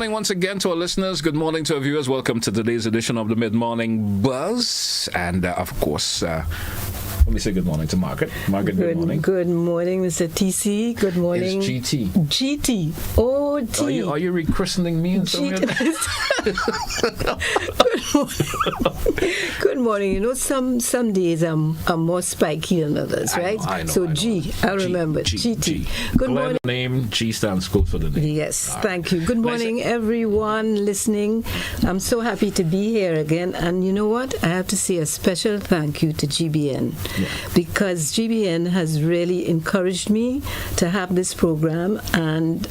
morning once again to our listeners. Good morning to our viewers. Welcome to today's edition of the Mid-Morning Buzz. And, of course, let me say good morning to Margaret. Margaret, good morning. Good morning, Mr. TC. Good morning. It's GT. GT. Oh, T. Are you rechristening me in some way? Good morning. You know, some days I'm more spiky than others, right? I know. So I'll remember. GT. Good Glen morning. Name, G stands for the name. Yes, thank you. Good morning, everyone listening. I'm so happy to be here again. And you know what? I have to say a special thank you to GBN. Yeah. Because GBN has really encouraged me to have this program and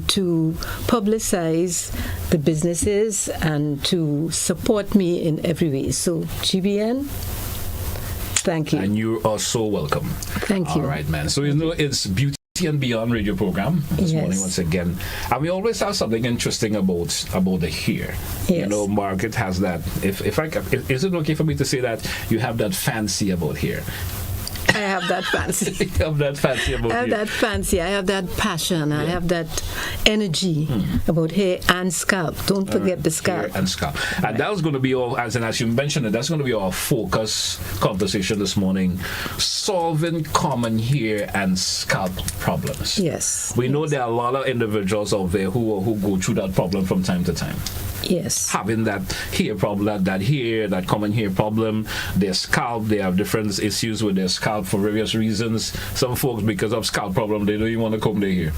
to publicize the businesses and to support me in every way. So, GBN, thank you. And you are so welcome. Thank you. All right, man. So, you know, it's Beauty and Beyond radio program this morning once again. And we always have something interesting about the hair. Yes. You know, Margaret has that. Is it okay for me to say that you have that fancy about hair? I have that fancy. You have that fancy about hair. I have that fancy. I have that passion. Yeah. I have that energy about hair and scalp. Don't forget the scalp. Hair and scalp. Right. And that was going to be as you mentioned it, that's going to be our focus conversation this morning. Solving common hair and scalp problems. Yes. We know there are a lot of individuals out there who go through that problem from time to time. Yes. Having that hair problem, that common hair problem, their scalp, they have different issues with their scalp for various reasons. Some folks, because of scalp problem, they don't even want to comb their hair.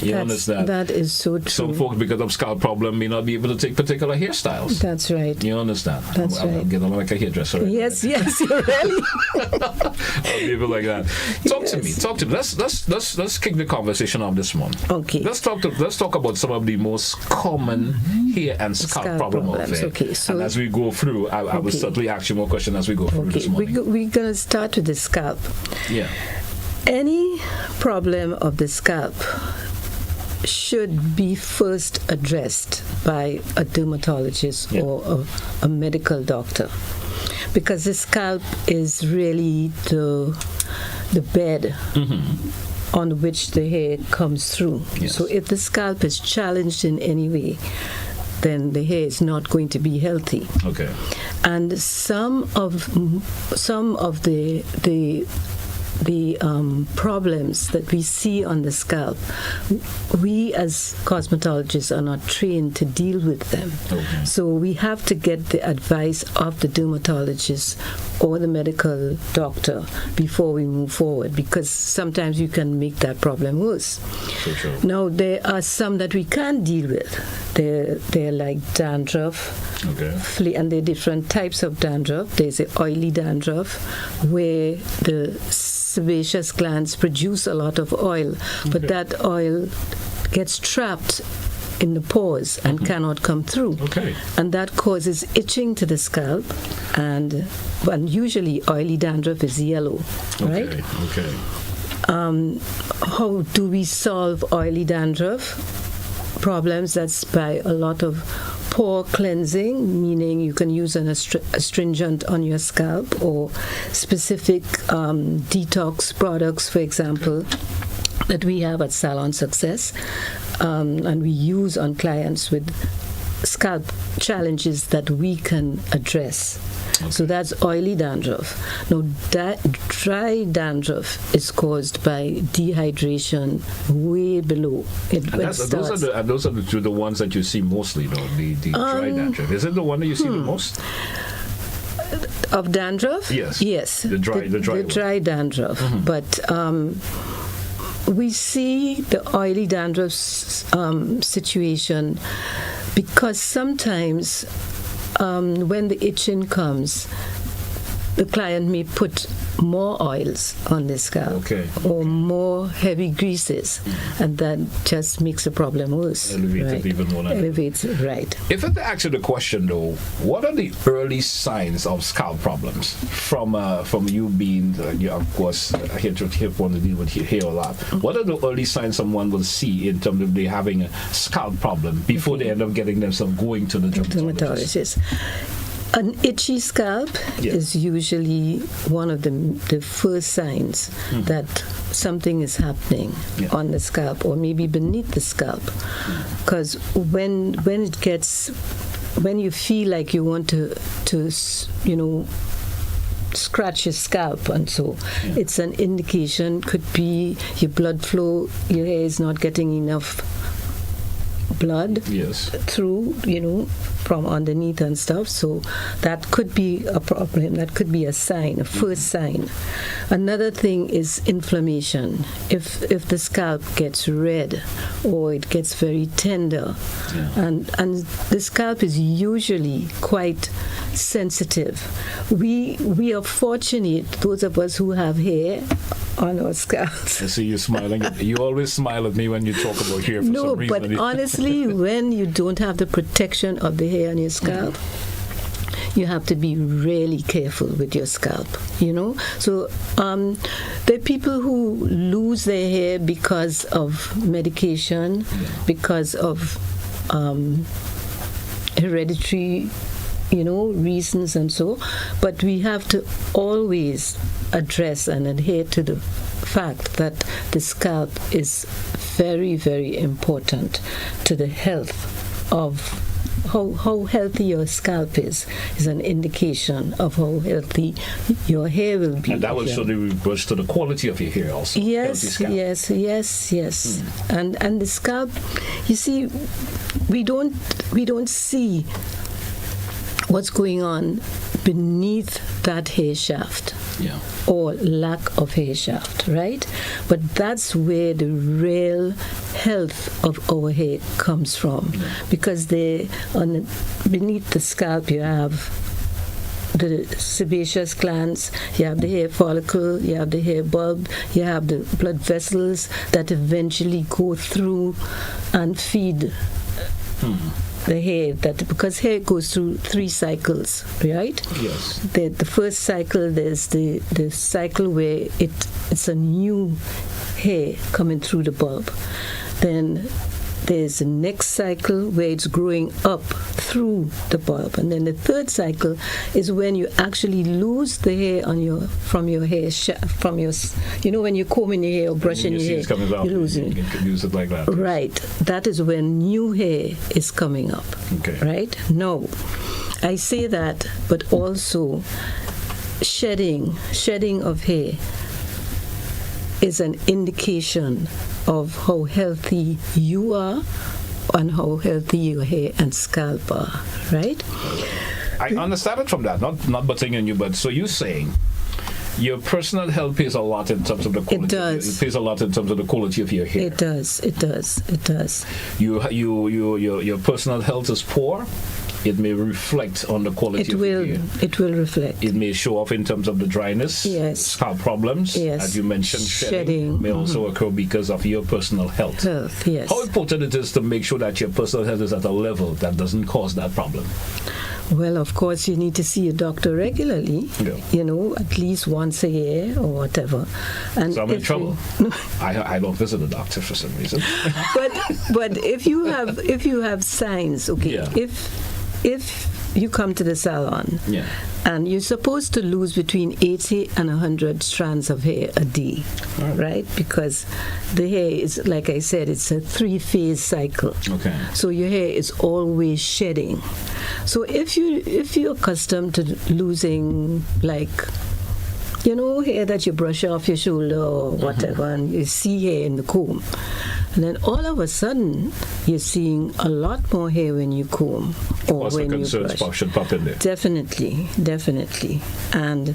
You understand? That is so true. Some folks, because of scalp problem, may not be able to take particular hairstyles. That's right. You understand? I'm getting like a hairdresser. Right? Yes, you're really. People like that. Talk to me. Let's kick the conversation off this morning. Okay. Let's talk about some of the most common hair and scalp problems out there. Okay. So, and as we go through, I will certainly ask you more questions as we go through this morning. We're going to start with the scalp. Yeah. Any problem of the scalp should be first addressed by a dermatologist or a medical doctor, because the scalp is really the bed on which the hair comes through. Yes. So if the scalp is challenged in any way, then the hair is not going to be healthy. Okay. And some of the problems that we see on the scalp, we as cosmetologists are not trained to deal with them. Okay. So we have to get the advice of the dermatologist or the medical doctor before we move forward, because sometimes you can make that problem worse. For sure. Now, there are some that we can't deal with. They're like dandruff, and there are different types of dandruff. There's the oily dandruff, where the sebaceous glands produce a lot of oil, but that oil gets trapped in the pores and cannot come through. Okay. And that causes itching to the scalp, and usually oily dandruff is yellow, right? Okay. How do we solve oily dandruff problems? That's by a lot of pore cleansing, meaning you can use an astringent on your scalp, or specific detox products, for example, that we have at Salon Success, and we use on clients with scalp challenges that we can address. Okay. So that's oily dandruff. Now, dry dandruff is caused by dehydration way below it. Those are the ones that you see mostly, though, the dry dandruff. Is it the one that you see the most? Of dandruff? Yes. The dry dandruff. But we see the oily dandruff situation because sometimes when the itching comes, the client may put more oils on the scalp or more heavy greases, and that just makes the problem worse. Elevates even more. Elevates, right. If I had to ask you the question, though, what are the early signs of scalp problems from you being, of course, here to want to deal with hair a lot? What are the early signs someone will see in terms of they having a scalp problem before they end up getting themselves going to the dermatologist? An itchy scalp is usually one of the first signs that something is happening on the scalp or maybe beneath the scalp. Because when you feel like you want to scratch your scalp, and so it's an indication. Could be your blood flow, your hair is not getting enough blood through, from underneath and stuff. So that could be a problem. That could be a sign, a first sign. Another thing is inflammation. If the scalp gets red or it gets very tender, and the scalp is usually quite sensitive. We are fortunate, those of us who have hair on our scalps. I see you smiling. You always smile at me when you talk about hair for some reason. No, but honestly, when you don't have the protection of the hair on your scalp, you have to be really careful with your scalp, So there are people who lose their hair because of medication, because of hereditary reasons and so, but we have to always address and adhere to the fact that the scalp is very, very important to the health of how healthy your scalp is an indication of how healthy your hair will be. And that will sort of reverse to the quality of your hair also. Yes. And the scalp, you see, we don't see what's going on beneath that hair shaft or lack of hair shaft, right? But that's where the real health of our hair comes from, because beneath the scalp you have the sebaceous glands, you have the hair follicle, you have the hair bulb, you have the blood vessels that eventually go through and feed the hair, because hair goes through 3 cycles, right? Yes. The first cycle, there's the cycle where it's a new hair coming through the bulb. Then there's the next cycle where it's growing up through the bulb, and then the third cycle is when you actually lose the hair from your hair from your, when you're combing your hair or brushing your hair, you're losing. You can use it like that. Right. That is when new hair is coming up. Okay. Right? No, I say that, but also shedding of hair is an indication of how healthy you are and how healthy your hair and scalp are, right? I understand it from that, not butting in you, but so you're saying your personal health pays a lot in terms of the quality. It does. It pays a lot in terms of the quality of your hair. It does. Your personal health is poor. It may reflect on the quality of your hair. It will reflect. It may show off in terms of the dryness, scalp problems, as you mentioned, shedding may also occur because of your personal health. Yes. How important it is to make sure that your personal health is at a level that doesn't cause that problem? Well, of course, you need to see a doctor regularly, at least once a year or whatever. And so I'm in trouble. I don't visit a doctor for some reason. but if you have signs, if you come to the salon and you're supposed to lose between 80 and 100 strands of hair a day, right? Because the hair is, like I said, it's a 3-phase cycle. Okay. So your hair is always shedding. So if you're accustomed to losing, like, hair that you brush off your shoulder or whatever, and you see hair in the comb, and then all of a sudden you're seeing a lot more hair when you comb or when you brush. Should pop in there. Definitely, and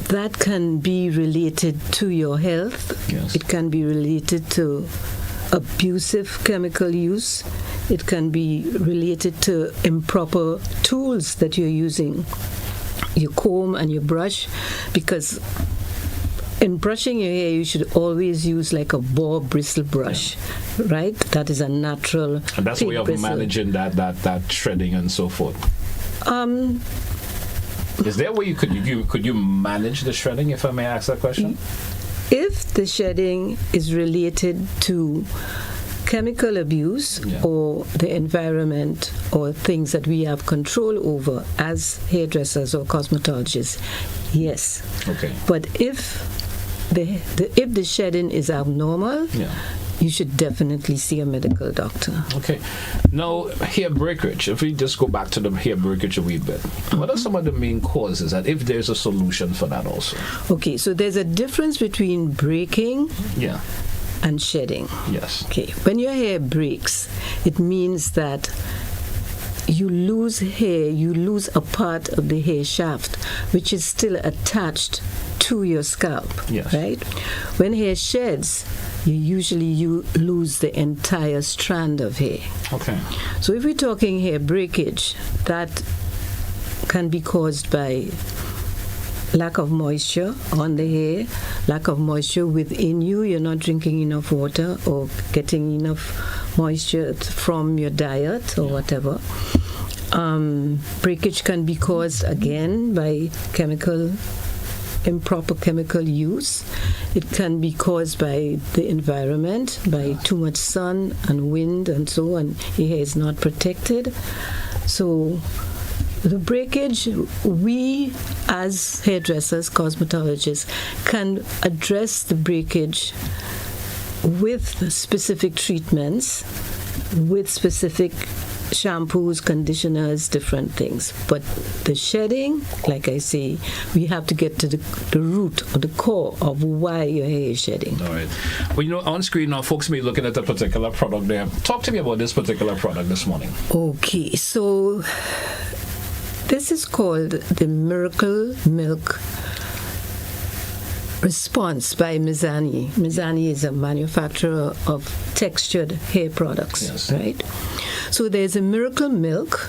that can be related to your health. Yes. It can be related to abusive chemical use. It can be related to improper tools that you're using, your comb and your brush, because in brushing your hair, you should always use like a boar bristle brush, right? That is a natural. And that's a way of managing that shredding and so forth. Is there a way could you manage the shredding, if I may ask that question? If the shedding is related to chemical abuse or the environment or things that we have control over as hairdressers or cosmetologists, yes. Okay. But if the shedding is abnormal, you should definitely see a medical doctor. Okay. Now, hair breakage, if we just go back to the hair breakage a wee bit, what are some of the main causes, and if there's a solution for that also? Okay, so there's a difference between breaking and shedding. Yes. Okay, when your hair breaks, it means that you lose hair, you lose a part of the hair shaft, which is still attached to your scalp, right? When hair sheds, you lose the entire strand of hair. Okay. So if we're talking hair breakage, that can be caused by lack of moisture on the hair, lack of moisture within you. You're not drinking enough water or getting enough moisture from your diet or whatever. Breakage can be caused again by improper chemical use. It can be caused by the environment, by too much sun and wind and so on. Your hair is not protected. So the breakage, we as hairdressers, cosmetologists, can address the breakage with specific treatments, with specific shampoos, conditioners, different things. But the shedding, like I say, we have to get to the root or the core of why your hair is shedding. All right. Well, on screen now, folks may be looking at a particular product there. Talk to me about this particular product this morning. Okay, so this is called the Miracle Milk Response by Mizani. Mizani is a manufacturer of textured hair products, right? So there's a Miracle Milk,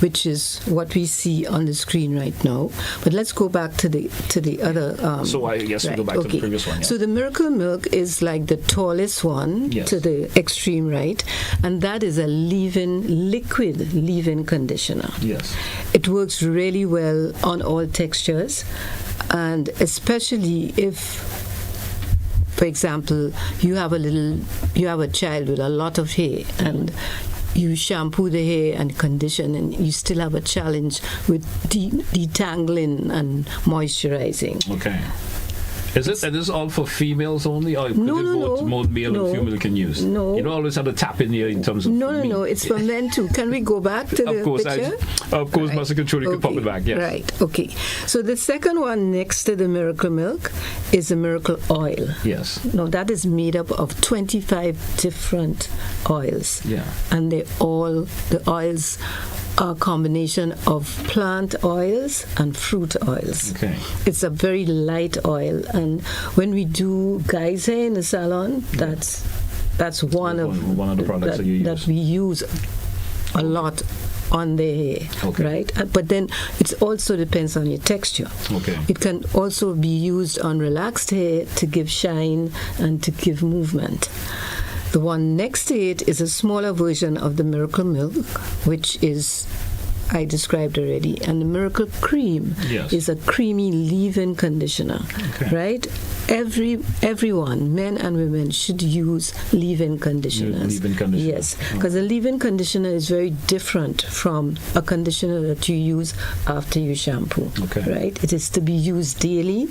which is what we see on the screen right now. But let's go back to the other. So I guess we'll go back to the previous one. So the Miracle Milk is like the tallest one to the extreme right, and that is a liquid leave-in conditioner. Yes. It works really well on all textures, and especially if, for example, you have a child with a lot of hair and you shampoo the hair and condition, and you still have a challenge with detangling and moisturizing. Okay. Is this all for females only, or both male and female can use? No. You don't always have to tap in here in terms of. No. It's for men too. Can we go back to the picture? Of course, right. Master Control, you can pop it back. Yes. Right. Okay. So the second one next to the Miracle Milk is the Miracle Oil. Yes. Now that is made up of 25 different oils. Yeah. And the oils are a combination of plant oils and fruit oils. Okay. It's a very light oil, and when we do guys' hair in the salon, that's one of the products that you use. That we use a lot on their hair, right? But then it also depends on your texture. Okay. It can also be used on relaxed hair to give shine and to give movement. The one next to it is a smaller version of the Miracle Milk, which is, I described already. And the Miracle Cream is a creamy leave-in conditioner, right? Everyone, men and women, should use leave-in conditioners. Leave-in conditioner. Yes, because a leave-in conditioner is very different from a conditioner that you use after you shampoo, right? It is to be used daily.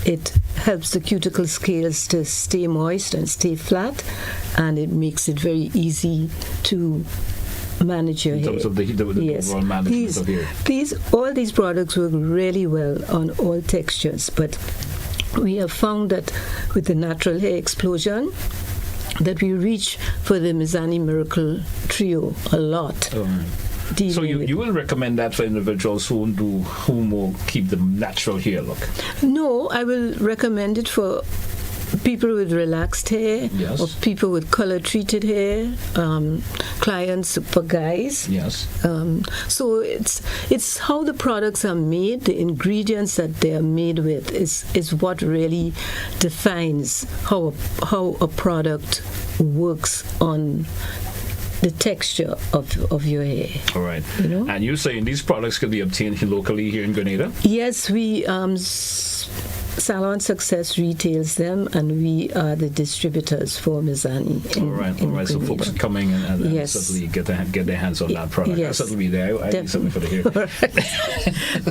It helps the cuticle scales to stay moist and stay flat, and it makes it very easy to manage your hair. In terms of the overall management of hair. All these products work really well on all textures, but we have found that with the natural hair explosion, that we reach for the Mizani Miracle Trio a lot. So you will recommend that for individuals who will keep the natural hair look? No, I will recommend it for people with relaxed hair, or people with color-treated hair, clients for guys. Yes. So it's how the products are made, the ingredients that they are made with is what really defines how a product works on the texture of your hair. All right. And you're saying these products can be obtained locally here in Grenada? Yes, we Salon Success retails them, and we are the distributors for Mizani. All right. So folks are coming and yes. certainly get their hands on that product. Yes. I'll certainly be there. I need something for the hair.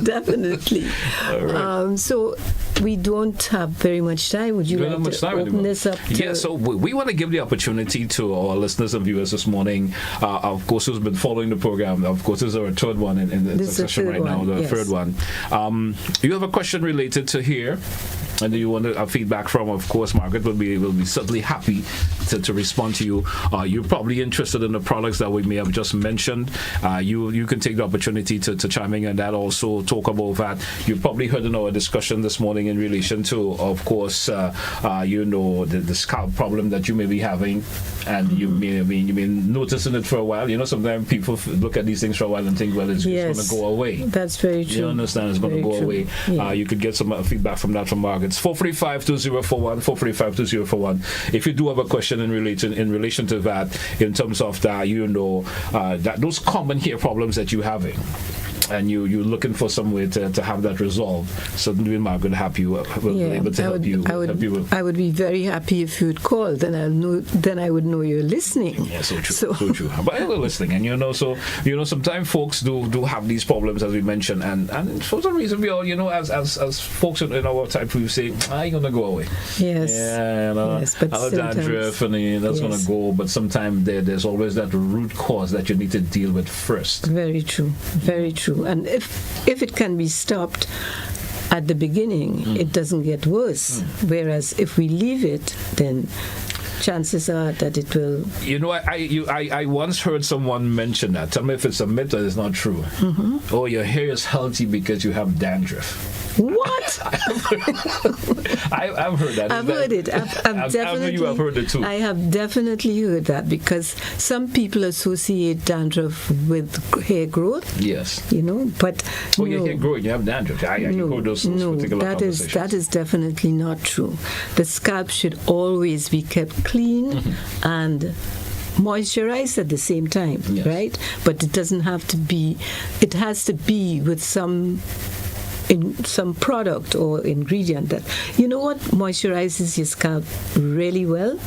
Definitely. All right. So we don't have very much time. Would you like to open this up? So we want to give the opportunity to our listeners and viewers this morning, of course, who's been following the program. Of course, this is our third one in succession right now, the third one. You have a question related to here, and do you want a feedback from? Of course, Margaret will be certainly happy to respond to you. You're probably interested in the products that we may have just mentioned. You can take the opportunity to chime in and that, also talk about that. You probably heard in our discussion this morning in relation to, of course, the scalp problem that you may be having, and you may have been noticing it for a while. Sometimes people look at these things for a while and think, well, it's going to go away. That's very true. You understand? It's going to go away. Yeah. You could get some feedback from that from Margaret. It's 435-2041, 435-2041. If you do have a question in relation to that, in terms of that, that those common hair problems that you're having, and you're looking for some way to have that resolved, certainly Margaret will be able to help you. I would be very happy if you'd call. Then I would know you're listening. Yeah, so true. But we're listening, and sometimes folks do have these problems, as we mentioned, and for some reason we all, as folks in our type, we say, you're gonna go away. Yes. Yeah, but dandruff, and that's gonna go. But sometimes there's always that root cause that you need to deal with first. Very true. Very true. And if it can be stopped at the beginning, it doesn't get worse. Whereas if we leave it, then chances are that it will. I once heard someone mention that. Tell me if it's a myth or it's not true. Oh, your hair is healthy because you have dandruff. What? I've heard that. I've heard it. I've definitely. You have heard it too. I have definitely heard that, because some people associate dandruff with hair growth. Yes. But your hair growing, you have dandruff. I heard those particular conversations. That is definitely not true. The scalp should always be kept clean and moisturized at the same time, right? But it doesn't have to be. It has to be with some product or ingredient that, what moisturizes your scalp really well?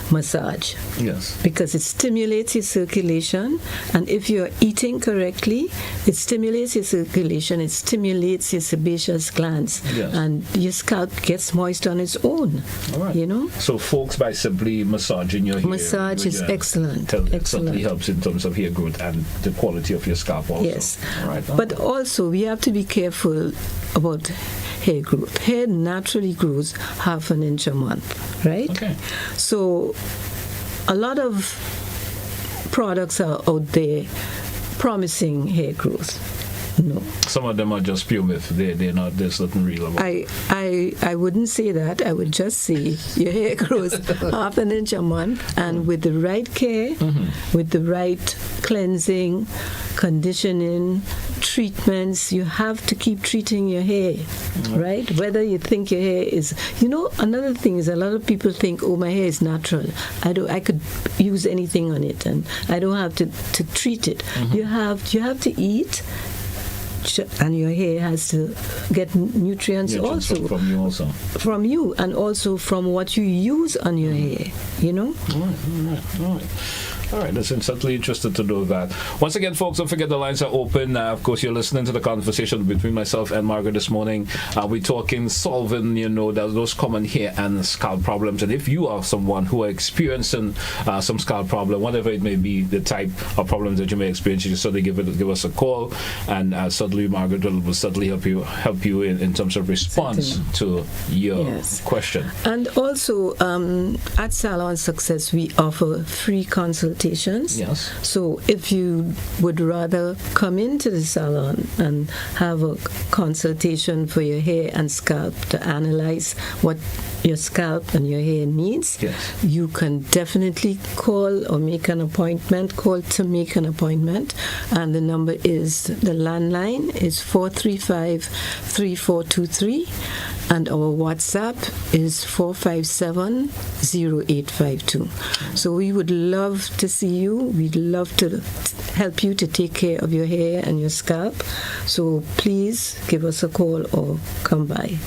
Massage. Yes. Because it stimulates your circulation, and if you're eating correctly, it stimulates your circulation, it stimulates your sebaceous glands, and your scalp gets moist on its own. All right. So folks, by simply massaging your hair, massage is excellent. It certainly helps in terms of hair growth and the quality of your scalp also. Yes. All right. But also we have to be careful about hair growth. Hair naturally grows half an inch a month, right? Okay. So a lot of products are out there promising hair growth. No. Some of them are just pure myth. They're not. There's nothing real about it. I wouldn't say that. I would just say your hair grows half an inch a month, and with the right care, with the right cleansing, conditioning, treatments, you have to keep treating your hair, right? Whether you think your hair is, another thing is a lot of people think, oh, my hair is natural. I could use anything on it, and I don't have to treat it. You have to eat. And your hair has to get nutrients also. From you also. From you, and also from what you use on your hair, All right. All right, listen, certainly interested to know that. Once again, folks, don't forget the lines are open. Of course, you're listening to the conversation between myself and Margaret this morning. We're talking solving, those common hair and scalp problems. And if you are someone who are experiencing some scalp problem, whatever it may be, the type of problems that you may experience, you certainly give us a call, and certainly Margaret will certainly help you in terms of response to your question. And also, at Salon Success, we offer free consultations. Yes. So if you would rather come into the salon and have a consultation for your hair and scalp to analyze what your scalp and your hair needs, you can definitely call or make an appointment. Call to make an appointment, and the landline is 435-3423. And our WhatsApp is 457-0852. So we would love to see you. We'd love to help you to take care of your hair and your scalp. So please give us a call or come by.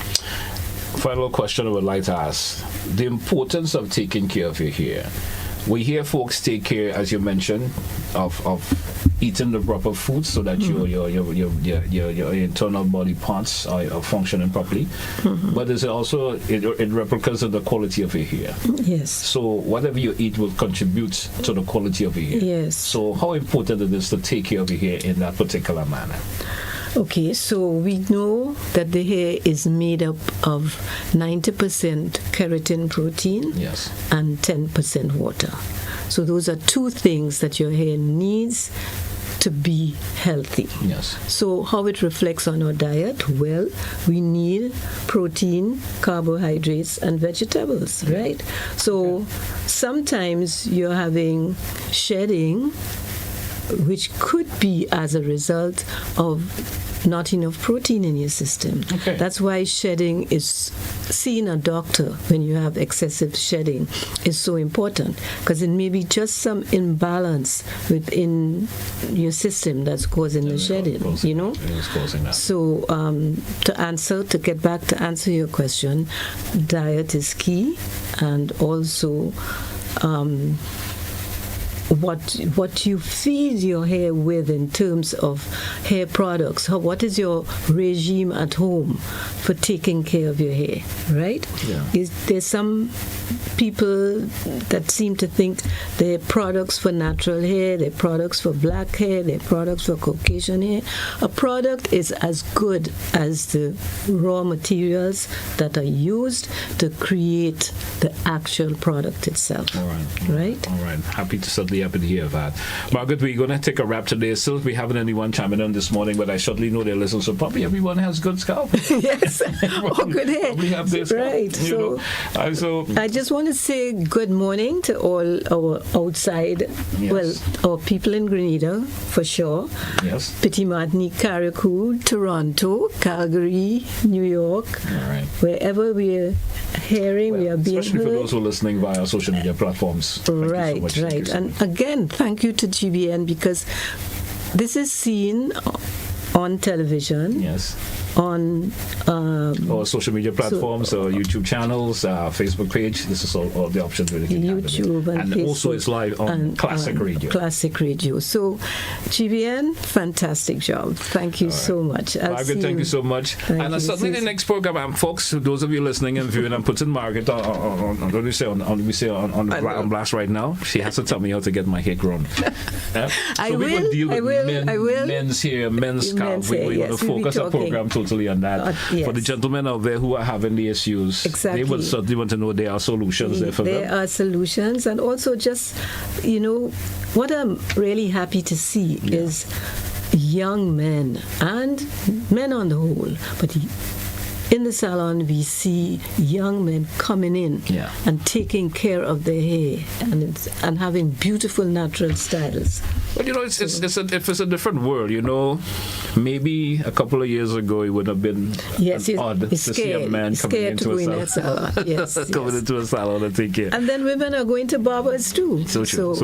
final question I would like to ask: the importance of taking care of your hair. We hear folks take care, as you mentioned, of eating the proper food so that your internal body parts are functioning properly. But is it also it replicas of the quality of your hair? Yes. So whatever you eat will contribute to the quality of your hair. Yes. So how important it is to take care of your hair in that particular manner? Okay, so we know that the hair is made up of 90% keratin protein, yes, and 10% water. So those are two things that your hair needs to be healthy. Yes. So how it reflects on our diet? Well, we need protein, carbohydrates, and vegetables, right? So sometimes you're having shedding, which could be as a result of not enough protein in your system. Okay. That's why shedding is, seeing a doctor when you have excessive shedding is so important, because it may be just some imbalance within your system that's causing the shedding, you know? It is causing that. So to get back to answer your question, diet is key, and also what you feed your hair with in terms of hair products. What is your regime at home for taking care of your hair, right? Yeah. There's some people that seem to think they're products for natural hair, they're products for black hair, they're products for Caucasian hair. A product is as good as the raw materials that are used to create the actual product itself. All right. Right? All right. Certainly happy to hear that. Margaret, we're going to take a wrap today. Still, we haven't anyone chiming in this morning, but I certainly know they listen, so probably everyone has good scalp. Yes. Good hair. Probably have their scalp, right. So I just want to say good morning to all our outside, our people in Grenada, for sure. Yes. Petit Martinique, Carriacou, Toronto, Calgary, New York. All right. Wherever we are hearing, we are being especially heard. for those who are listening via social media platforms. Right. And again, thank you to GBN, because this is seen on television. Yes. On or social media platforms, or YouTube channels, Facebook page. This is all the options really can YouTube and Facebook, also it's live on Classic Radio. Classic Radio. So, GBN, fantastic job. Thank you so much. Margaret, thank you so much. And certainly the next program, folks, those of you listening and viewing, I'm putting Margaret on blast right now. She has to tell me how to get my hair grown. I will. Men's hair, men's scalp. We want to focus our program totally on that. Yes. For the gentlemen out there who are having the issues, they would certainly want to know there are solutions there for them. There are solutions, and also just, what I'm really happy to see is young men, and men on the whole, but in the salon we see young men coming in and taking care of their hair and having beautiful natural styles. But it's a different world. Maybe a couple of years ago it would have been odd to see a man coming into a salon. Coming into a salon and take care. And then women are going to barbers too. So true.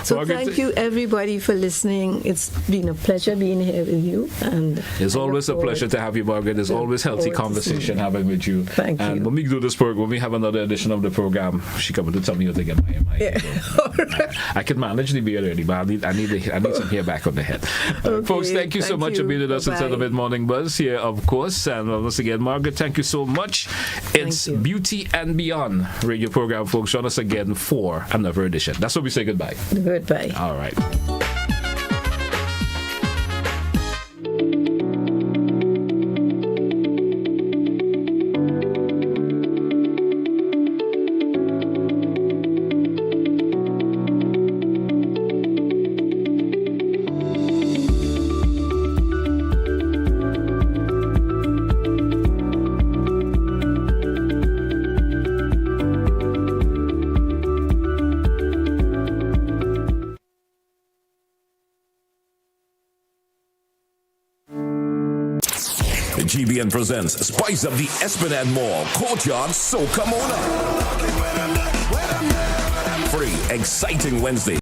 So thank you everybody for listening. It's been a pleasure being here with you. And it's always a pleasure to have you, Margaret. It's always healthy conversation having with you. Thank you. When we do this program, when we have another edition of the program, she coming to tell me how to get my hair. I can manage the beard already, but I need some hair back on the head. Folks, thank you so much for being with us inside of Mid-Morning Buzz here, of course. And once again, Margaret, thank you so much. It's Beauty and Beyond radio program, folks. Join us again for another edition. That's what we say goodbye. Goodbye. All right. GBN presents Spice Up the Esplanade Mall Courtyard Soca Mona. Free, exciting Wednesdays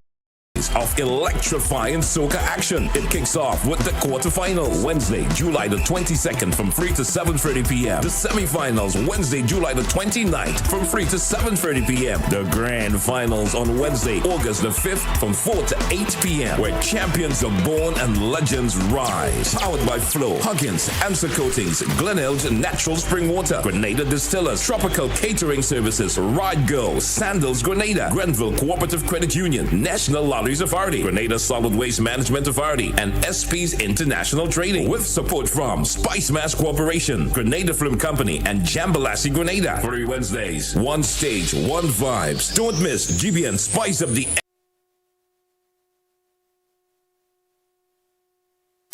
of electrifying soca action. It kicks off with the quarterfinal Wednesday, July the 22nd from 3 to 7:30 p.m. The semifinals Wednesday, July the 29th from 3 to 7:30 p.m. The grand finals on Wednesday, August the 5th from 4 to 8 p.m. where champions are born and legends rise. Powered by Flow, Huggins, Answer Coatings, Glen Natural Spring Water, Grenada Distillers, Tropical Catering Services, Ride Go, Sandals Grenada, Grenville Cooperative Credit Union, National Lotteries Authority, Grenada Solid Waste Management Authority, and SP's International Trading, with support from Spice Mass Corporation, Grenada Film Company, and Jambalassi Grenada. 3 Wednesdays, 1 stage, 1 vibes. Don't miss GBN Spice of the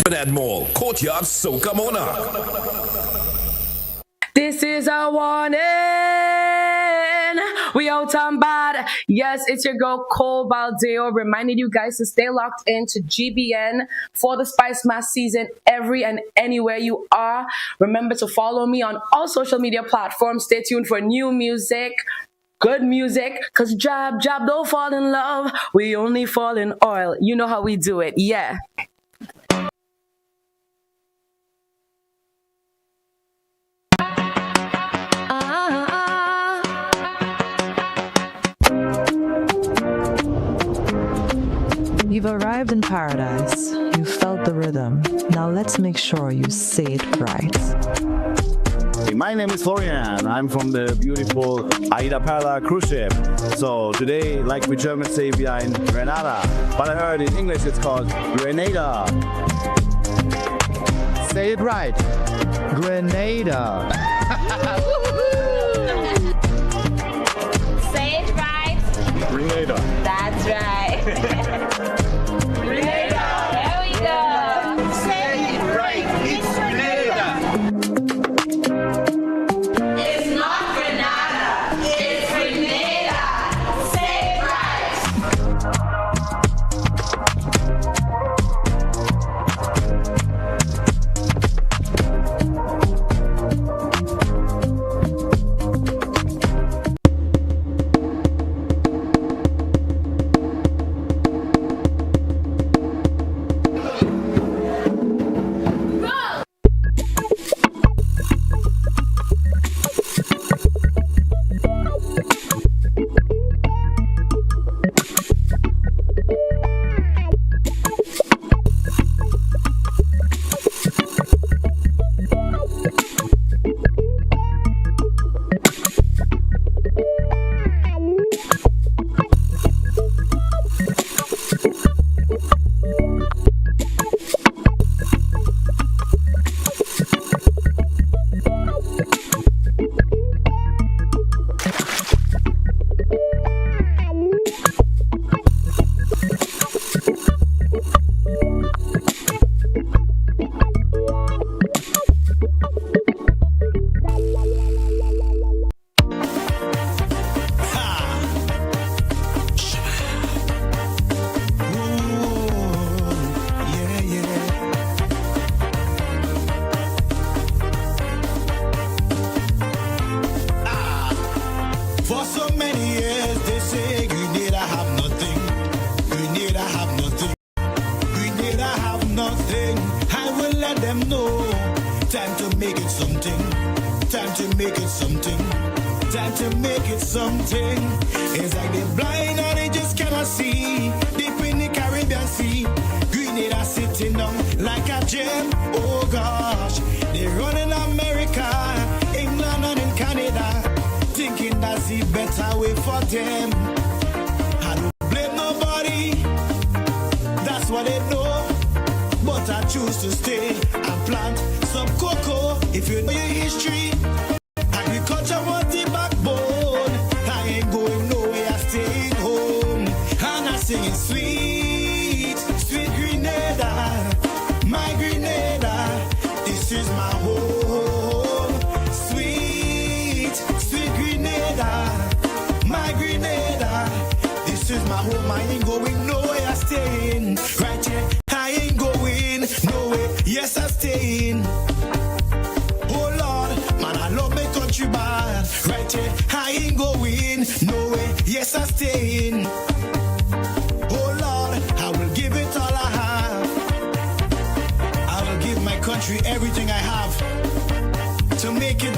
Esplanade Mall, Courtyard, Soca Monarch. This is a warning. We out on bad. Yes, it's your girl Cole Baldeo reminding you guys to stay locked into GBN for the Spice Mass season every and anywhere you are. Remember to follow me on all social media platforms. Stay tuned for new music, good music, cause Jab don't fall in love. We only fall in oil. You know how we do it. Yeah. You've arrived in paradise. You felt the rhythm. Now let's make sure you say it right. Hey, my name is Florian. I'm from the beautiful Aida Perla cruise ship. So today, like we Germans say, we are in Grenada. But I heard in English it's called Grenada. Say it right. Grenada. Say it right. Grenada. That's right.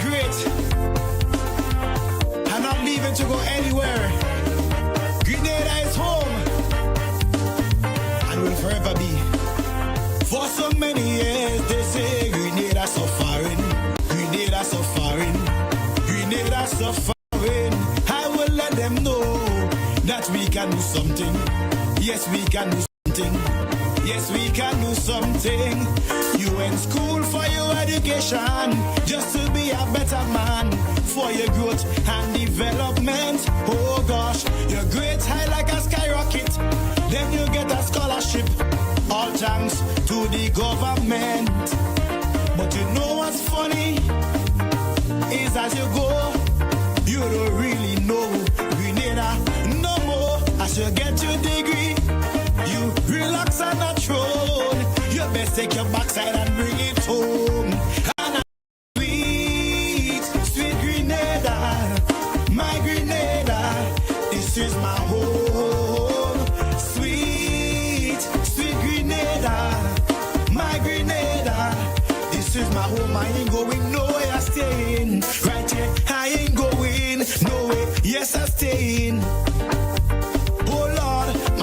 great. I'm not leaving to go anywhere. Grenada is home and will forever be. For so many years they say Grenada suffering, Grenada suffering, Grenada suffering. I will let them know that we can do something. Yes, we can do something. Yes, we can do something. You went school for your education, just to be a better man, for your growth and development. Oh gosh, you're great high like a skyrocket. Then you get a scholarship, all thanks to the government. But you know what's funny? Is as you go, you don't really know Grenada no more. As you get your degree, you relax on a throne. You best take your backside and bring it home. And sweet, sweet Grenada, my Grenada, this is my home. Sweet, sweet Grenada, my Grenada, this is my home. I ain't going nowhere, I'm staying right here. I ain't going nowhere, yes I'm staying.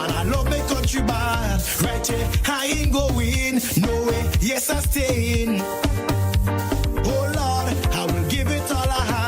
I love my country bad, right here. I ain't going nowhere, yes I'm staying. Oh Lord, I will give it all I have.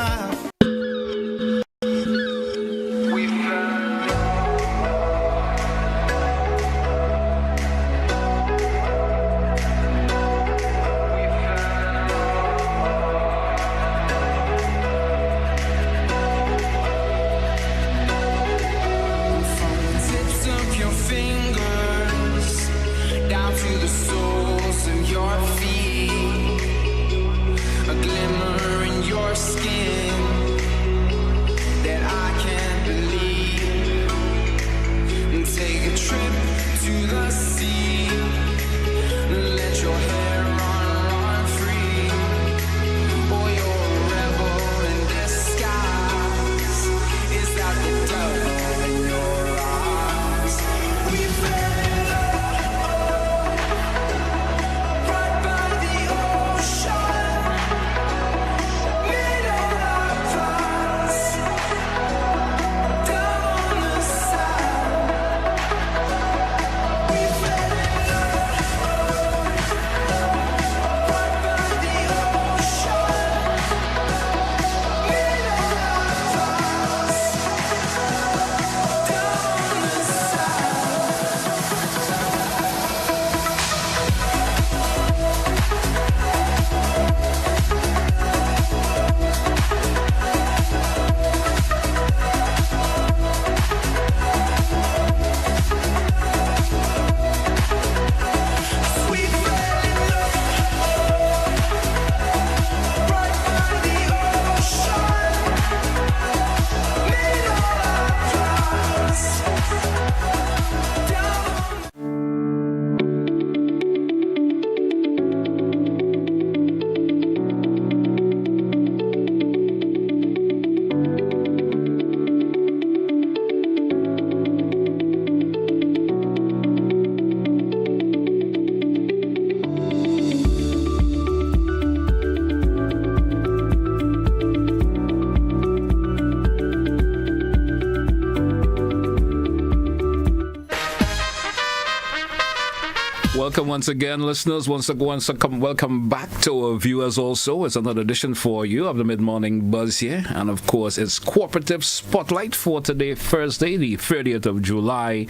Welcome once again, listeners. Welcome back to our viewers also. It's another edition for you of the Mid-Morning Buzz here. And of course, it's Cooperative Spotlight for today, Thursday, the 30th of July.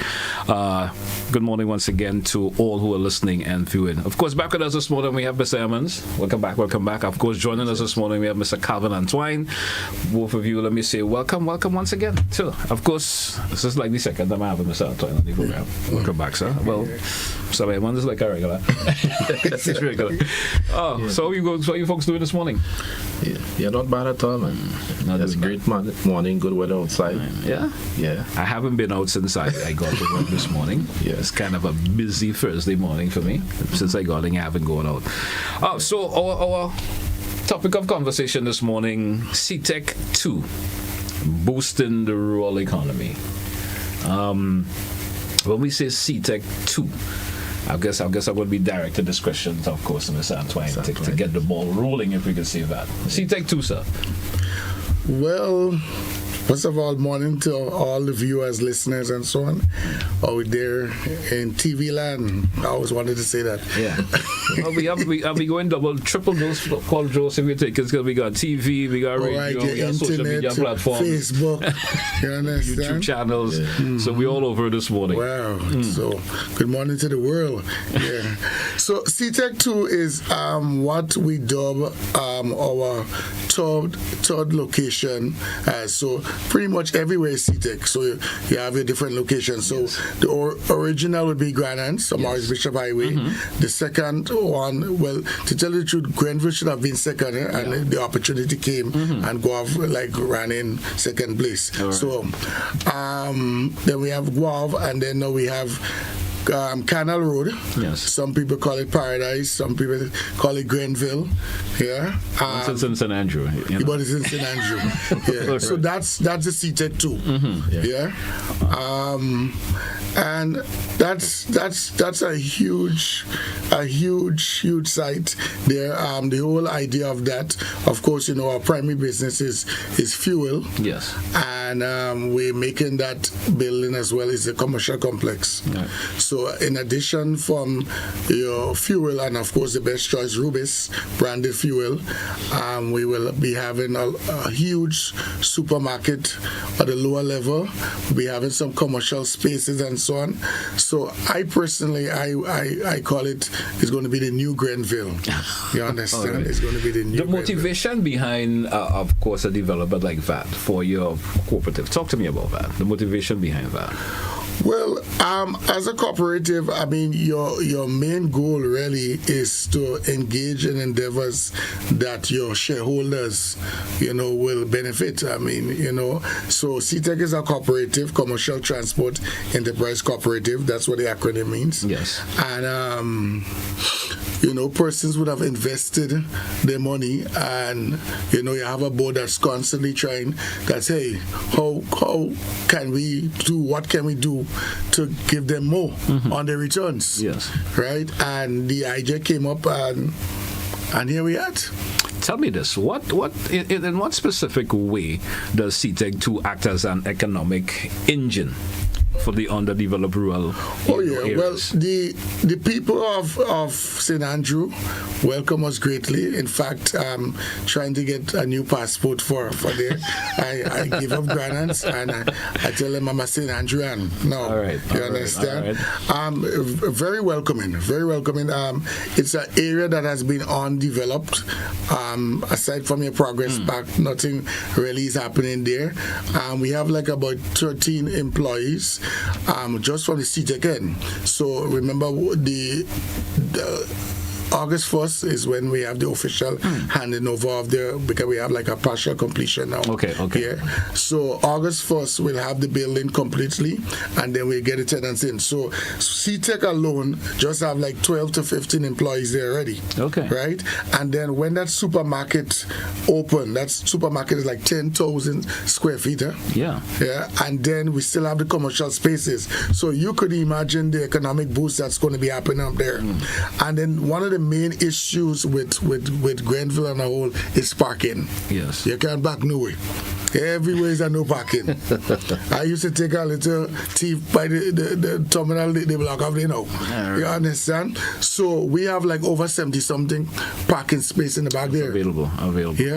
Good morning once again to all who are listening and viewing. Of course, back with us this morning, we have Mr. Emmons. Welcome back. Of course, joining us this morning, we have Mr. Calvin Antoine. Both of you, let me say welcome once again, too. Of course, this is like the second time I have Mr. Antoine on the program. Welcome back, sir. Well, Mr. Emmons is like a regular. It's regular. Oh, yeah. So you folks doing this morning? Yeah, not bad at all, man. It's a great morning, good weather outside. Yeah? Yeah. I haven't been out since I got to work this morning. Yeah. It's kind of a busy Thursday morning for me. Since I got in, I haven't gone out. So our topic of conversation this morning, CTEC 2, boosting the rural economy. When we say CTEC 2, I guess I'm going to be directed this question, of course, to Mr. Antoine to get the ball rolling, if we can say that. CTEC 2, sir. Well, first of all, morning to all the viewers, listeners, and so on out there in TV land. I always wanted to say that. Yeah. Well, we going double, triple dose call dose if we take it, because we got TV, we got radio, we got social media platforms, Facebook, you understand? YouTube channels. Yeah. So we're all over this morning. Wow. So good morning to the world. Yeah. So CTEC 2 is what we dub our third location as. So pretty much everywhere is CTEC. So you have your different locations. So the original would be Grand Anse, Morris Bishop Highway. The second one, well, to tell you the truth, Grenville should have been second, and the opportunity came, and Guave ran in second place. Right. So then we have Guave, and then now we have Canal Road. Yes. Some people call it Paradise. Some people call it Grenville. Yeah. It's in St. Andrew. But it's in St. Andrew. Yeah. Right. So that's the CTEC 2. Yeah. And that's a huge site there. The whole idea of that, of course, our primary business is fuel. Yes. And we're making that building as well as a commercial complex. Right. So in addition from your fuel and of course the best choice Rubis branded fuel, we will be having a huge supermarket at the lower level. We'll be having some commercial spaces and so on. So I personally, I call it's going to be the new Grenville. You understand? Right. It's going to be the new The motivation behind, of course, a developer like that for your cooperative. Talk to me about that. The motivation behind that. Well, as a cooperative, I mean, your main goal really is to engage in endeavors that your shareholders, will benefit. I mean, so CTEC is a cooperative, Commercial Transport Enterprise Cooperative. That's what the acronym means. Yes. And, persons would have invested their money, and, you have a board that's constantly trying, that's, hey, how can we do, what can we do to give them more on their returns? Yes. Right? And the idea came up, and here we are. Tell me this: in what specific way does CTEC 2 act as an economic engine for the underdeveloped rural areas? Well, the people of St. Andrew welcome us greatly. In fact, trying to get a new passport for there. I give up Grand Anse and I tell them I'm a St. Andrewan. No, all right, you understand? Very welcoming, very welcoming. It's an area that has been undeveloped. Aside from your progress back, nothing really is happening there. We have like about 13 employees. Just from the CTEC end. So remember, the August 1st is when we have the official handing over of because we have like a partial completion now. Okay. Yeah. So August 1st we'll have the building completely, and then we'll get the tenants in. So CTEC alone just have like 12 to 15 employees there already. Okay. Right? And then when that supermarket open, that supermarket is like 10,000 square feet. Yeah. Yeah. And then we still have the commercial spaces. So you could imagine the economic boost that's going to be happening up there. And then one of the main issues with Grenville and the whole is parking. Yes. You can't back nowhere. Everywhere is no parking. I used to take a little thief by the terminal, they block off there now. Right. You understand? So we have like over 70-something parking space in the back there. Available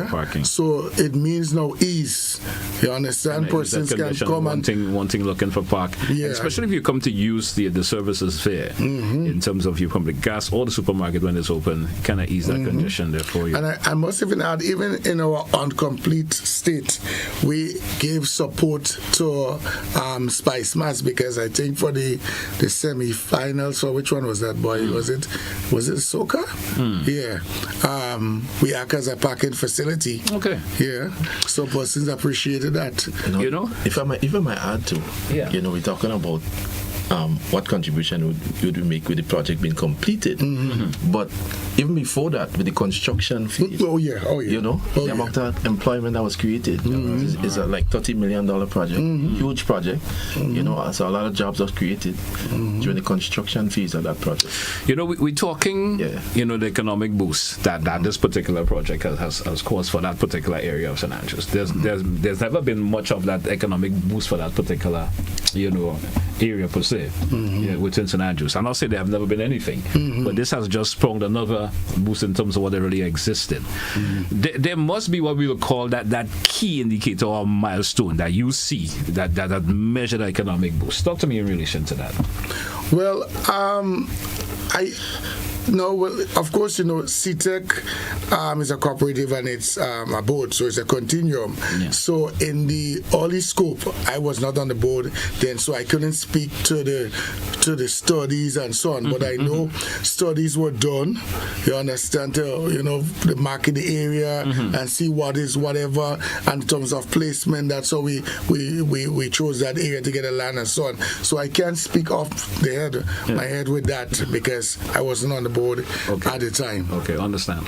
parking. So it means no ease. You understand? Persons can come wanting looking for park. Yeah. And especially if you come to use the services there, in terms of you come to gas or the supermarket when it's open, kind of ease that congestion there for you. And I must even add, even in our incomplete state, we gave support to Spice Mass, because I think for the semi-finals, or which one was that, boy? Was it Soca? Yeah. We act as a parking facility. Okay. Yeah. So persons appreciated that. If I might add to, we're talking about what contribution would we make with the project being completed. But even before that, with the construction fees, you know, the amount of employment that was created is a like $30 million project, huge project. You know, so a lot of jobs was created during the construction phase of that project. You know, we're talking, you know, the economic boost that this particular project has caused for that particular area of St. Andrews. There's never been much of that economic boost for that particular, you know, area per se within St. Andrews. I'm not saying there have never been anything, but this has just sprung another boost in terms of what already existed. There must be what we would call that key indicator or milestone that you see that measure the economic boost. Talk to me in relation to that. Well, of course, you know, CTEC is a cooperative and it's a board, so it's a continuum. So in the early scope, I was not on the board then, so I couldn't speak to the studies and so on. But I know studies were done, you understand, to, you know, market the area and see what is whatever, and in terms of placement, that's how we chose that area to get a land and so on. So I can't speak off my head with that because I wasn't on the board at the time. Okay, understand.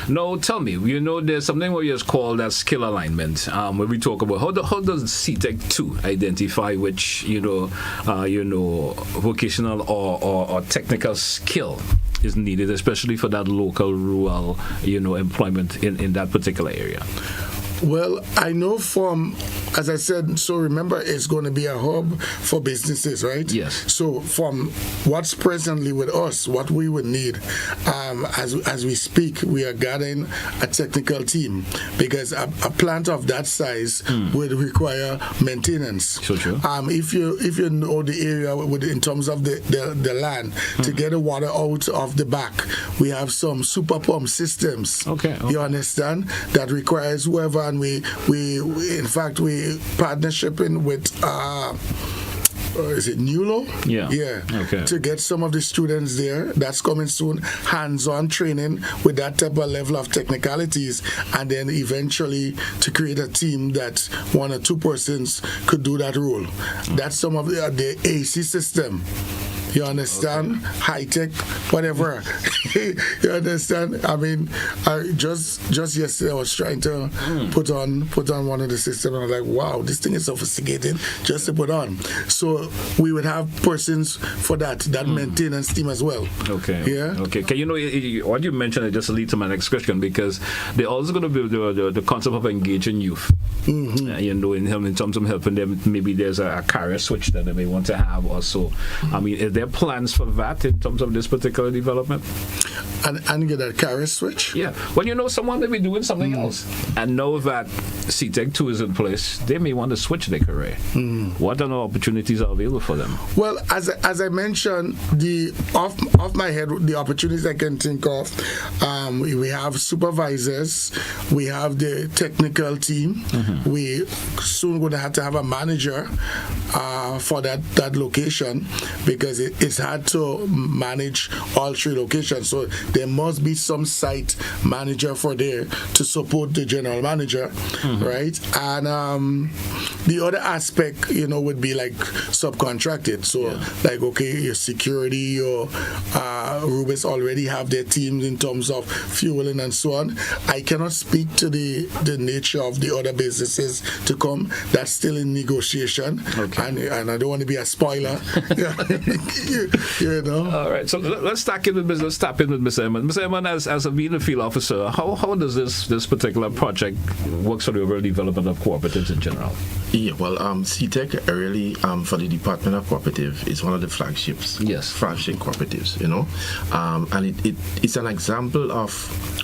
Now, tell me, you know, there's something where it's called as skill alignment. When we talk about how does CTEC 2 identify which, you know, vocational or technical skill is needed, especially for that local rural, you know, employment in that particular area? Well, I know from, as I said, so remember it's going to be a hub for businesses, right? Yes. So from what's presently with us, what we would need, as we speak, we are gathering a technical team because a plant of that size would require maintenance. So true. If you know the area in terms of the land, to get the water out of the back, we have some super pump systems. Okay. You understand? That requires whoever. And we in fact partnershiping with is it NULO? Okay. To get some of the students there. That's coming soon. Hands-on training with that type of level of technicalities, and then eventually to create a team that 1 or 2 persons could do that role. That's some of the AC system. You understand? High tech, whatever. You understand? I mean, just yesterday I was trying to put on one of the systems, and I was like, wow, this thing is sophisticated just to put on. So we would have persons for that maintenance team as well. Okay. Yeah. Okay. Okay. You know, what you mentioned, it just leads to my next question, because they're also going to be the concept of engaging youth. You know, in terms of helping them. Maybe there's a career switch that they may want to have also. I mean, is there plans for that in terms of this particular development? And get a career switch? Yeah. Well, you know, someone may be doing something else, and know that CTEC 2 is in place, they may want to switch their career. What other opportunities are available for them? Well, as I mentioned, off my head, the opportunities I can think of, we have supervisors, we have the technical team, we soon going to have a manager for that location, because it's hard to manage all 3 locations. So there must be some site manager for there to support the general manager, right? And the other aspect, you know, would be like subcontracted. So like, okay, your security or Rubis already have their teams in terms of fueling and so on. I cannot speak to the nature of the other businesses to come. That's still in negotiation. Okay. And I don't want to be a spoiler. You know. All right. So let's start in with Mr. Eman. Mr. Eman, as a being a field officer, how does this particular project work for the overall development of cooperatives in general? Yeah, well, CTEC really for the Department of Cooperative is one of the flagships. Yes. Flagship cooperatives, you know, and it's an example of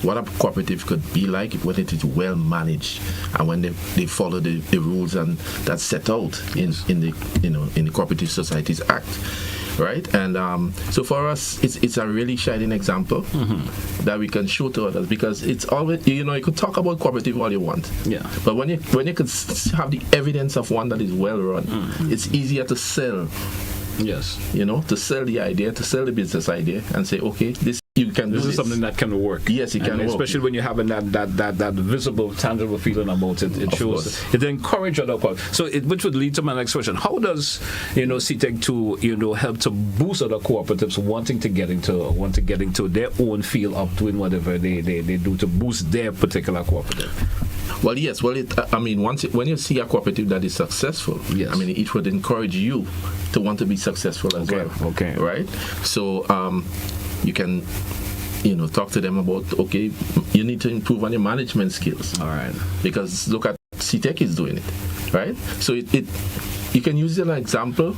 what a cooperative could be like when it is well managed and when they follow the rules and that's set out in the Cooperative Societies Act. Right, and so for us, it's a really shining example that we can show to others, because it's always, you know, you could talk about cooperative all you want, but when you could have the evidence of one that is well run, it's easier to sell. Yes, you know, to sell the idea, to sell the business idea, and say, okay, this you can this do is something that can work. Yes, it can work. Especially when you're having that visible, tangible feeling about it. It shows, it encourages other people. So which would lead to my next question. How does, CTEC 2, help to boost other cooperatives wanting to get into their own field of doing whatever they do to boost their particular cooperative? Well, yes. Well, when you see a cooperative that is successful, yes. It would encourage you to want to be successful as well. Okay. Right? So, you can, talk to them about, okay, you need to improve on your management skills. All right. Because look at CTEC is doing it, right? So you can use it as an example,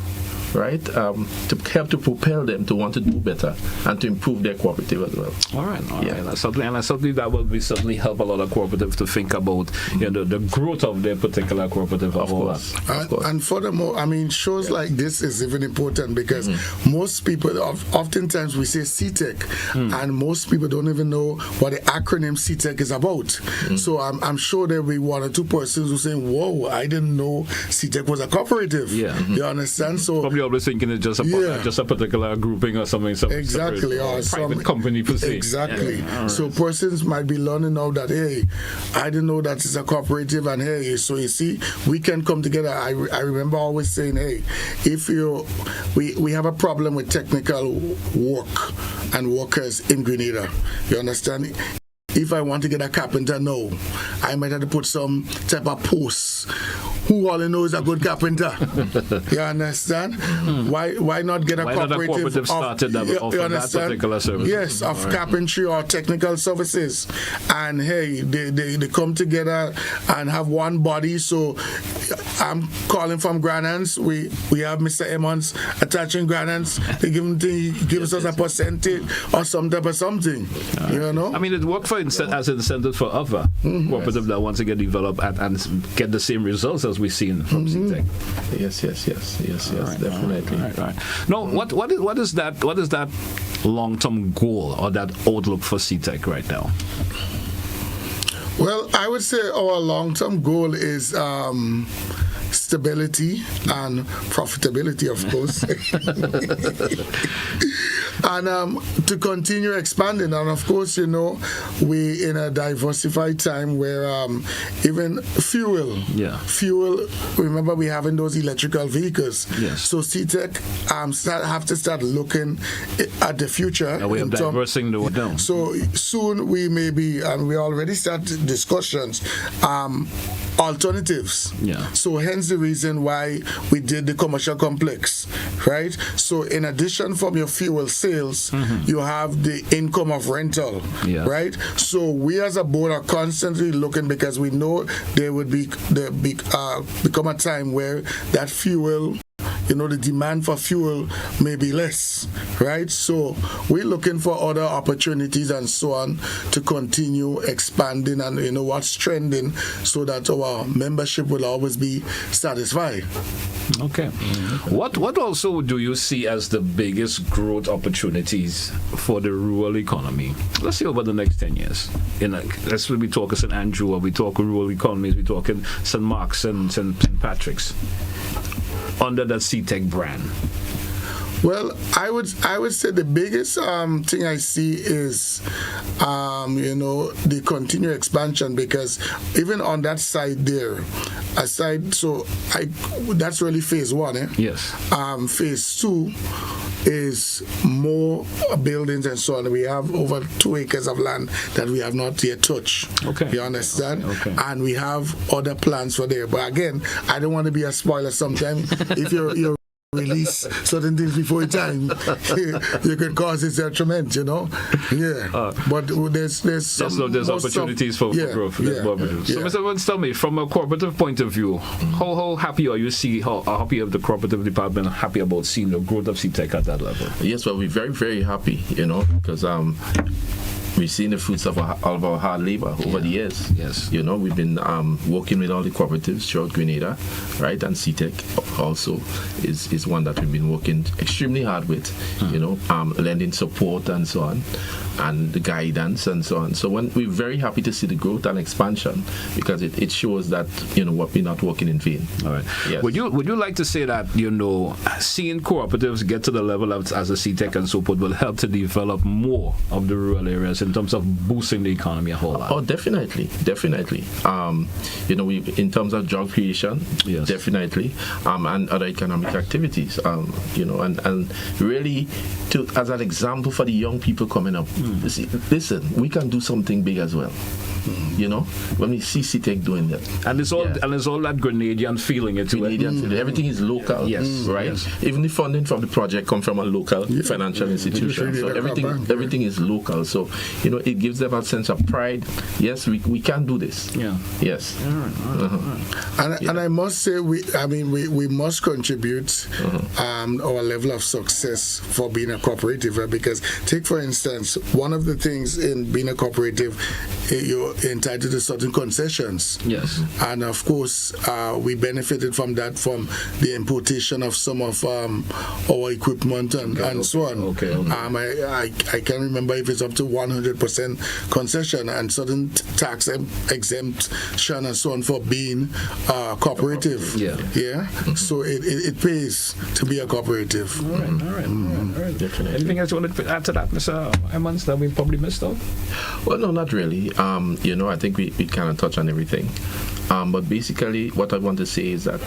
right, to help to propel them to want to do better and to improve their cooperative as well. All right. Certainly that will certainly help a lot of cooperatives to think about the growth of their particular cooperative. Of course. And furthermore, shows like this is even important because most people, oftentimes we say CTEC, and most people don't even know what the acronym CTEC is about. So I'm sure there'll be one or two persons who say, "Whoa, I didn't know CTEC was a cooperative." Yeah. You understand? So probably always thinking it's just a particular grouping or something. Exactly. Or private company per se. Exactly. Yeah. Right. So persons might be learning now that, hey, I didn't know that it's a cooperative, and hey, so you see, we can come together. I remember always saying, hey, if we have a problem with technical work and workers in Grenada, you understand? If I want to get a carpenter now, I might have to put some type of posts. Who all know is a good carpenter? You understand? Why not get a cooperative started that offer that particular service? Yes, of carpentry or technical services. And hey, they come together and have one body. So I'm calling from Granans. We have Mr. Emmons attaching Granans. They gives us a percentage or some type of something. It worked as incentive for other cooperatives that want to get developed and get the same results as we've seen from CTEC. Yes, right, definitely. Right. Now, what is that long-term goal or that outlook for CTEC right now? Well, I would say our long-term goal is stability and profitability, of course. And to continue expanding. And of course, we in a diversified time where even fuel, remember we having those electrical vehicles. Yes. So CTEC have to start looking at the future. We are diversing the down. So soon we may be, and we already started discussions, alternatives. Yeah. So hence the reason why we did the commercial complex, right? So in addition from your fuel sales, you have the income of rental, right? So we as a board are constantly looking because we know there would become a time where that fuel, the demand for fuel may be less, right? So we're looking for other opportunities and so on to continue expanding and what's trending so that our membership will always be satisfied. Okay. What also do you see as the biggest growth opportunities for the rural economy? Let's say over the next 10 years. Let's be talking St. Andrew, or we talk rural economies, we talking St. Mark's and St. Patrick's under that CTEC brand. Well, I would say the biggest thing I see is, the continued expansion, because even on that side there, that's really phase one. Yes. Phase two is more buildings and so on. We have over 2 acres of land that we have not yet touched. Okay. You understand? Okay. And we have other plans for there. But again, I don't want to be a spoiler sometimes. If you're release certain things before your time, you can cause its detriment, but there's opportunities for growth. So, Mr. Evans, tell me, from a cooperative point of view, how happy are you how happy of the cooperative department, happy about seeing the growth of CTEC at that level? Yes, well, we're very, very happy, because we've seen the fruits of all of our hard labor over the years. Yes. You know, we've been working with all the cooperatives throughout Grenada, right? And CTEC also is one that we've been working extremely hard with, you know, lending support and so on, and the guidance and so on. So we're very happy to see the growth and expansion, because it shows that, you know, what we're not working in vain. All right. Yes. Would you like to say that, you know, seeing cooperatives get to the level of, as a CTEC and so forth, will help to develop more of the rural areas in terms of boosting the economy a whole lot? Oh, definitely. You know, in terms of job creation, yes, definitely, and other economic activities, you know, and really, as an example for the young people coming up, listen, we can do something big as well. You know, when we see CTEC doing that, and it's all that Grenadian feeling. Everything is local. Yes, right. Yes. Even the funding from the project comes from a local financial institution. So everything is local. So, you know, it gives them a sense of pride. Yes, we can do this. Yeah. Yes. All right. And I must say, we must contribute our level of success for being a cooperative, right? Because take for instance, one of the things in being a cooperative, you're entitled to certain concessions. Yes. And of course, we benefited from that, from the importation of some of our equipment and so on. Okay. I can't remember if it's up to 100% concession and certain tax exemption and so on for being cooperative. Yeah. Mm-hmm. So it pays to be a cooperative. All right. Definitely. Anything else you want to add to that, Mr. Emmons, that we probably missed out? Well, no, not really. You know, I think we kind of touch on everything. But basically, what I want to say is that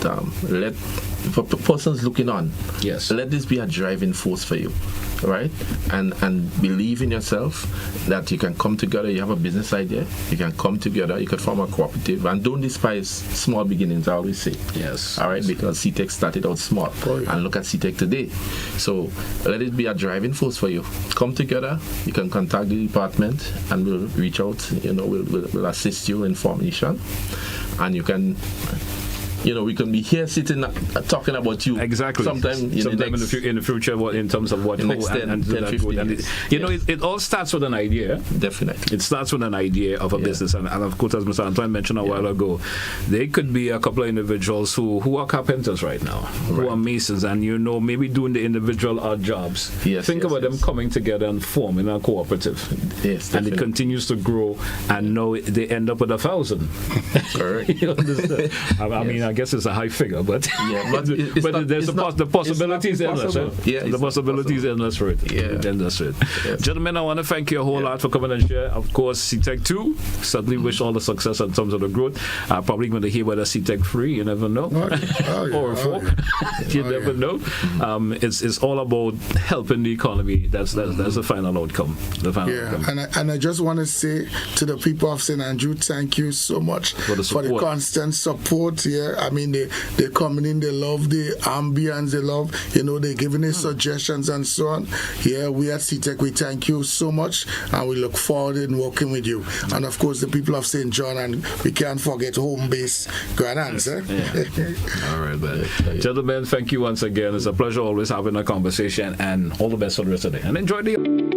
for persons looking on, yes, let this be a driving force for you, right? And believe in yourself that you can come together. You have a business idea, you can come together, you can form a cooperative, and don't despise small beginnings, I always say. Yes. All right, because CTEC started out small, and look at CTEC today. So let it be a driving force for you. Come together, you can contact the department, and we'll reach out, you know, we'll assist you in formation. And you can, you know, we can be here sitting talking about you. Exactly. Sometime in the future, in terms of what, next 10, 15 years. You know, it all starts with an idea. Definitely. It starts with an idea of a business. And of course, as Mr. Antoine mentioned a while ago, they could be a couple of individuals who are carpenters right now, who are masons, and, you know, maybe doing the individual odd jobs. Think about them coming together and forming a cooperative. Yes, and it continues to grow, and now they end up with 1,000. Correct. You understand? I mean, I guess it's a high figure, but the possibilities endless. The possibilities endless for it. Endless for it. Yes. Gentlemen, I want to thank you a whole lot for coming and share. Of course, CTEC 2, certainly wish all the success in terms of the growth. Probably going to hear whether CTEC 3, you never know, or 4, you never know. It's all about helping the economy. That's the final outcome. And I just want to say to the people of St. Andrew, thank you so much for the constant support. I mean, they're coming in, they love the ambience, they love, you know, they're giving us suggestions and so on. We at CTEC, we thank you so much, and we look forward in working with you. And of course, the people of St. John, and we can't forget home base Grenans. All right, man. Gentlemen, thank you once again. It's a pleasure always having a conversation, and all the best for the rest of the day. And enjoy the